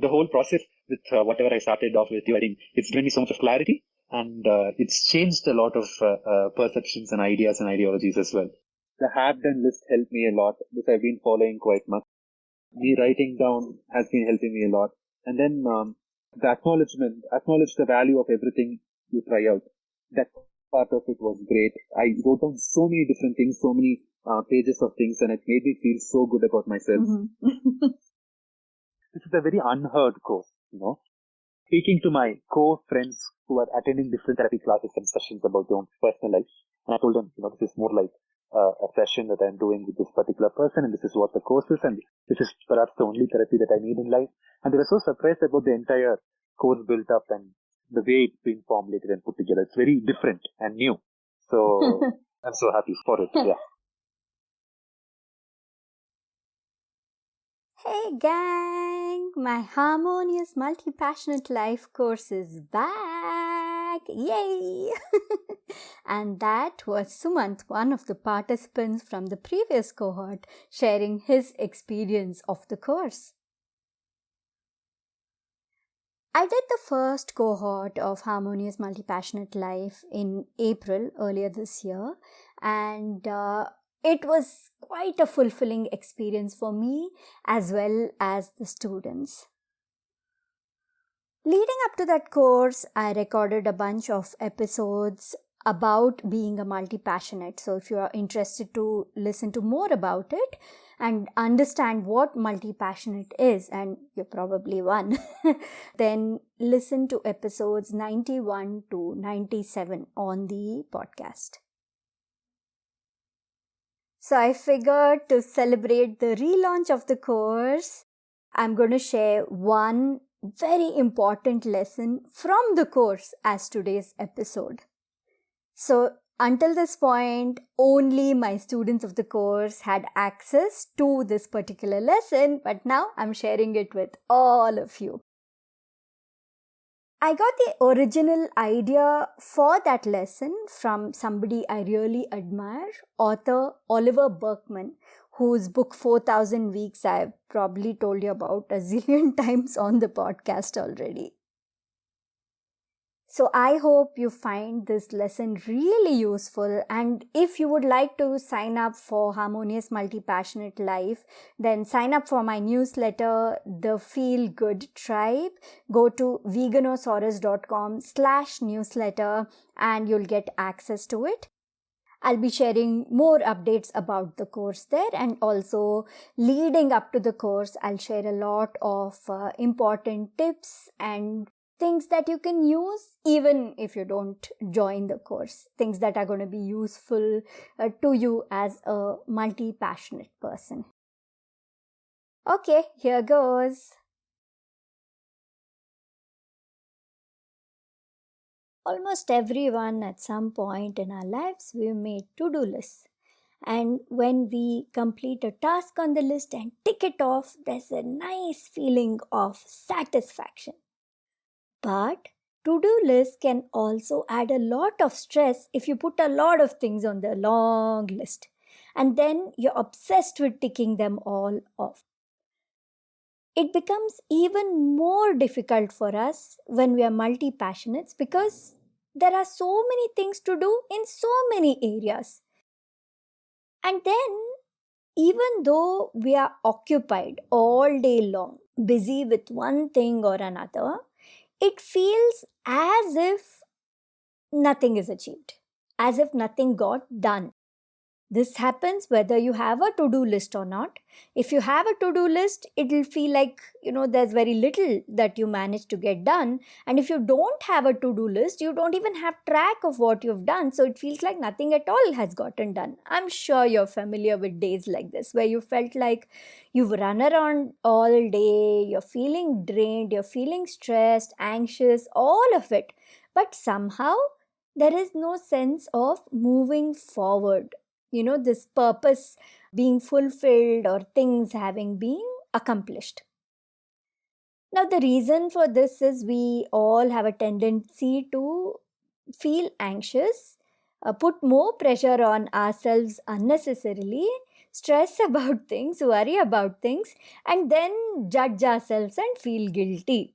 The whole process with whatever I started off with you, I think it's given me so much of clarity, and it's changed a lot of perceptions and ideas and ideologies as well. The have done list helped me a lot, which I've been following quite much. Me writing down has been helping me a lot. And then the acknowledge the value of everything you try out. That part of it was great. I wrote down so many different things, so many pages of things, and it made me feel so good about myself. This is a very unheard course, Speaking to my co-friends who are attending different therapy classes and sessions about their own personal life, and I told them, this is more like a session that I'm doing with this particular person, and this is what the course is, and this is perhaps the only therapy that I need in life. And they were so surprised about the entire course built up and the way it's been formulated and put together. It's very different and new. So I'm so happy for it. Yeah. Hey gang, my Harmonious Multi-Passionate Life course is back! Yay! And that was Sumant, one of the participants from the previous cohort, sharing his experience of the course. I did the first cohort of Harmonious Multi-Passionate Life in April earlier this year, and it was quite a fulfilling experience for me as well as the students. Leading up to that course, I recorded a bunch of episodes about being a multi-passionate. So if you are interested to listen to more about it and understand what multi-passionate is, and you're probably one, then listen to episodes 91 to 97 on the podcast. So I figured to celebrate the relaunch of the course, I'm going to share one very important lesson from the course as today's episode. So until this point, only my students of the course had access to this particular lesson, but now I'm sharing it with all of you. I got the original idea for that lesson from somebody I really admire, author Oliver Burkeman, whose book 4,000 Weeks I've probably told you about a zillion times on the podcast already. So I hope you find this lesson really useful, and if you would like to sign up for Harmonious Multi-Passionate Life, then sign up for my newsletter, The Feel Good Tribe. Go to veganosaurus.com/newsletter and you'll get access to it. I'll be sharing more updates about the course there, and also leading up to the course, I'll share a lot of important tips and things that you can use even if you don't join the course. Things that are going to be useful to you as a multi-passionate person. Okay, here goes. Almost everyone at some point in our lives, we've made to-do lists. And when we complete a task on the list and tick it off, there's a nice feeling of satisfaction. But to-do lists can also add a lot of stress if you put a lot of things on the long list. And then you're obsessed with ticking them all off. It becomes even more difficult for us when we are multi-passionates because there are so many things to do in so many areas. And then, even though we are occupied all day long, busy with one thing or another, it feels as if nothing is achieved, as if nothing got done. This happens whether you have a to-do list or not. If you have a to-do list, it'll feel like, there's very little that you manage to get done. And if you don't have a to-do list, you don't even have track of what you've done. So it feels like nothing at all has gotten done. I'm sure you're familiar with days like this, where you felt like you've run around all day, you're feeling drained, you're feeling stressed, anxious, all of it. But somehow there is no sense of moving forward. This purpose being fulfilled or things having been accomplished. Now, the reason for this is we all have a tendency to feel anxious, put more pressure on ourselves unnecessarily. stress about things, worry about things, and then judge ourselves and feel guilty.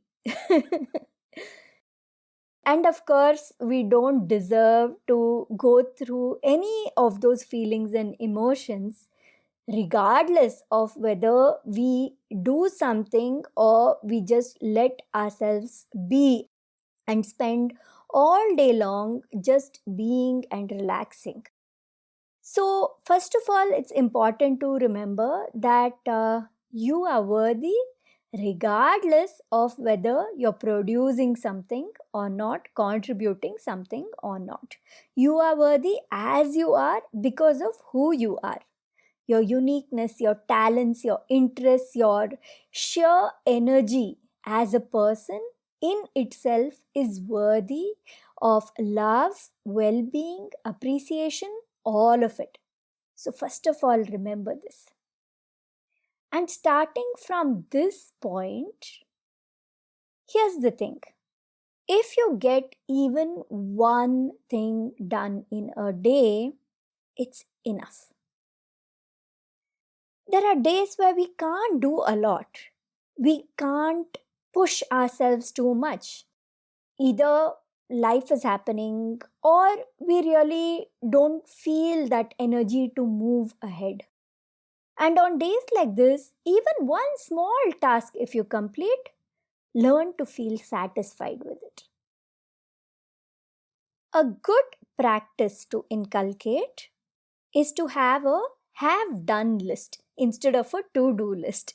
And of course, we don't deserve to go through any of those feelings and emotions, regardless of whether we do something or we just let ourselves be and spend all day long just being and relaxing. So, first of all, it's important to remember that you are worthy regardless of whether you're producing something or not, contributing something or not. You are worthy as you are because of who you are. Your uniqueness, your talents, your interests, your sheer energy as a person in itself is worthy of love, well being, appreciation, all of it. So, first of all, remember this. And starting from this point, here's the thing: if you get even one thing done in a day, it's enough. There are days where we can't do a lot. We can't push ourselves too much. Either life is happening or we really don't feel that energy to move ahead. And on days like this, even one small task, if you complete, learn to feel satisfied with it. A good practice to inculcate is to have a have done list instead of a to do list.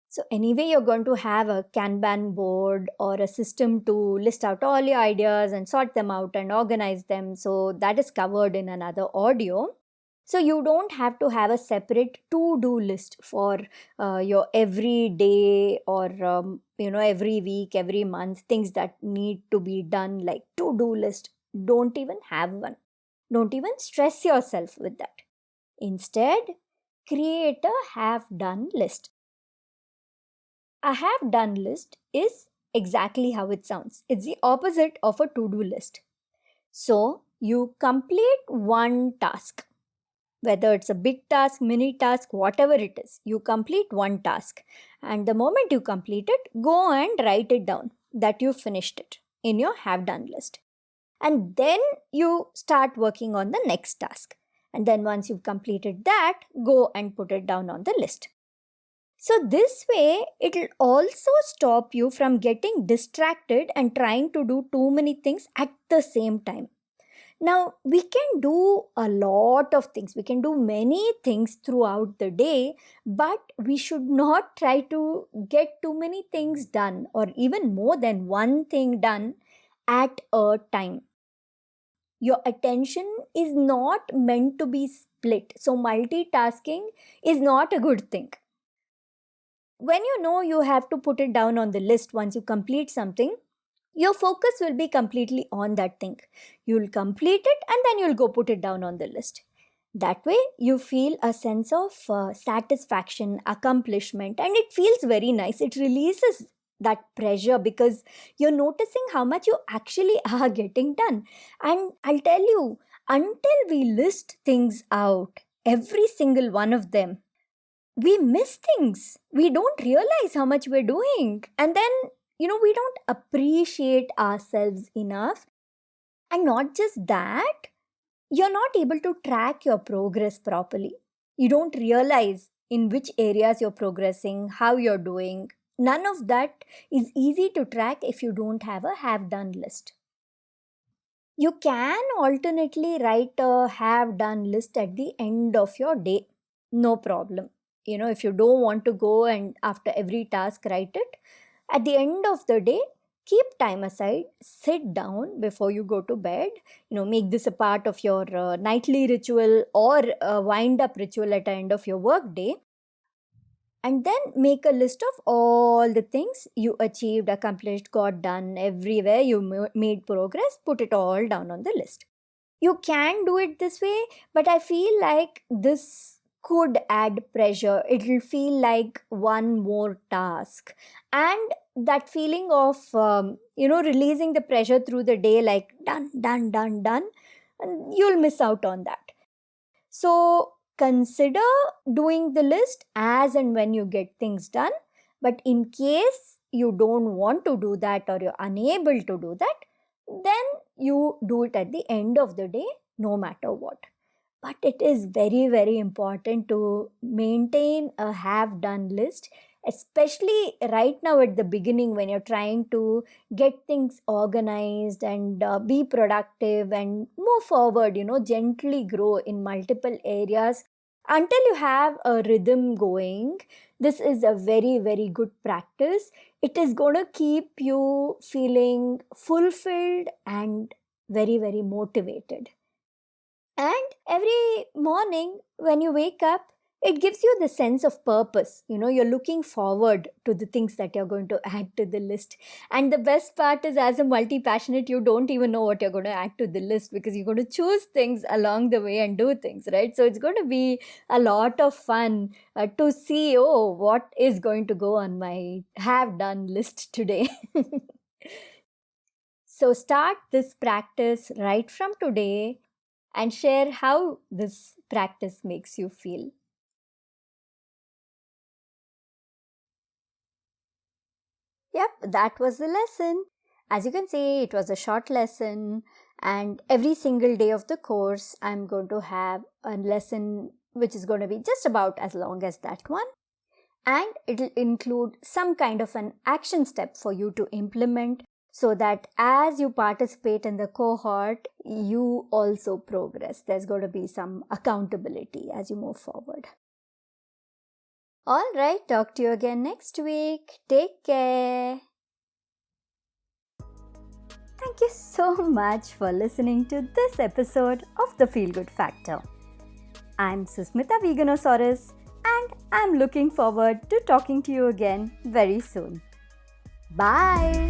So, anyway, you're going to have a Kanban board or a system to list out all your ideas and sort them out and organize them. So, that is covered in another audio. So, you don't have to have a separate to do list for your every day or every week, every month, things that need to be done, like to do list. Don't even have one. Don't even stress yourself with that. Instead, create a have done list. A have done list is exactly how it sounds. It's the opposite of a to do list. So, you complete one task, whether it's a big task, mini task, whatever it is, you complete one task. And the moment you complete it, go and write it down that you finished it in your have done list. And then you start working on the next task. And then once you've completed that, go and put it down on the list. So, this way, it'll also stop you from getting distracted and trying to do too many things at the same time. Now, we can do a lot of things, we can do many things throughout the day, but we should not try to get too many things done or even more than one thing done at a time. Your attention is not meant to be split, so multitasking is not a good thing. When you know you have to put it down on the list once you complete something, your focus will be completely on that thing. You'll complete it and then you'll go put it down on the list. That way, you feel a sense of satisfaction, accomplishment, and it feels very nice. It releases that pressure because you're noticing how much you actually are getting done. And I'll tell you, until we list things out, every single one of them, we miss things. We don't realize how much we're doing. And then, we don't appreciate ourselves enough. And not just that, you're not able to track your progress properly. You don't realize in which areas you're progressing, how you're doing. None of that is easy to track if you don't have a have done list. You can alternately write a have done list at the end of your day. No problem. If you don't want to go and after every task write it, at the end of the day, keep time aside, sit down before you go to bed. Make this a part of your nightly ritual or wind up ritual at the end of your work day. And then make a list of all the things you achieved, accomplished, got done, everywhere you made progress, put it all down on the list. You can do it this way, but I feel like this could add pressure. It'll feel like one more task. And that feeling of, releasing the pressure through the day, like done, done, done, done, and you'll miss out on that. So, consider doing the list as and when you get things done. But in case you don't want to do that or you're unable to do that, then you do it at the end of the day, no matter what. But it is very, very important to maintain a have done list, especially right now at the beginning when you're trying to get things organized and be productive and move forward, gently grow in multiple areas until you have a rhythm going. This is a very, very good practice. It is going to keep you feeling fulfilled and very, very motivated. And every morning when you wake up, it gives you the sense of purpose. You're looking forward to the things that you're going to add to the list. And the best part is, as a multi passionate, you don't even know what you're going to add to the list because you're going to choose things along the way and do things, right? So it's going to be a lot of fun to see, what is going to go on my have done list today. So start this practice right from today and share how this practice makes you feel. Yep, that was the lesson. As you can see, it was a short lesson, and every single day of the course, I'm going to have a lesson which is going to be just about as long as that one. And it'll include some kind of an action step for you to implement, so that as you participate in the cohort, you also progress. There's going to be some accountability as you move forward. All right, talk to you again next week. Take care. Thank you so much for listening to this episode of The Feel Good Factor. I'm Susmita Veganosaurus, and I'm looking forward to talking to you again very soon. Bye.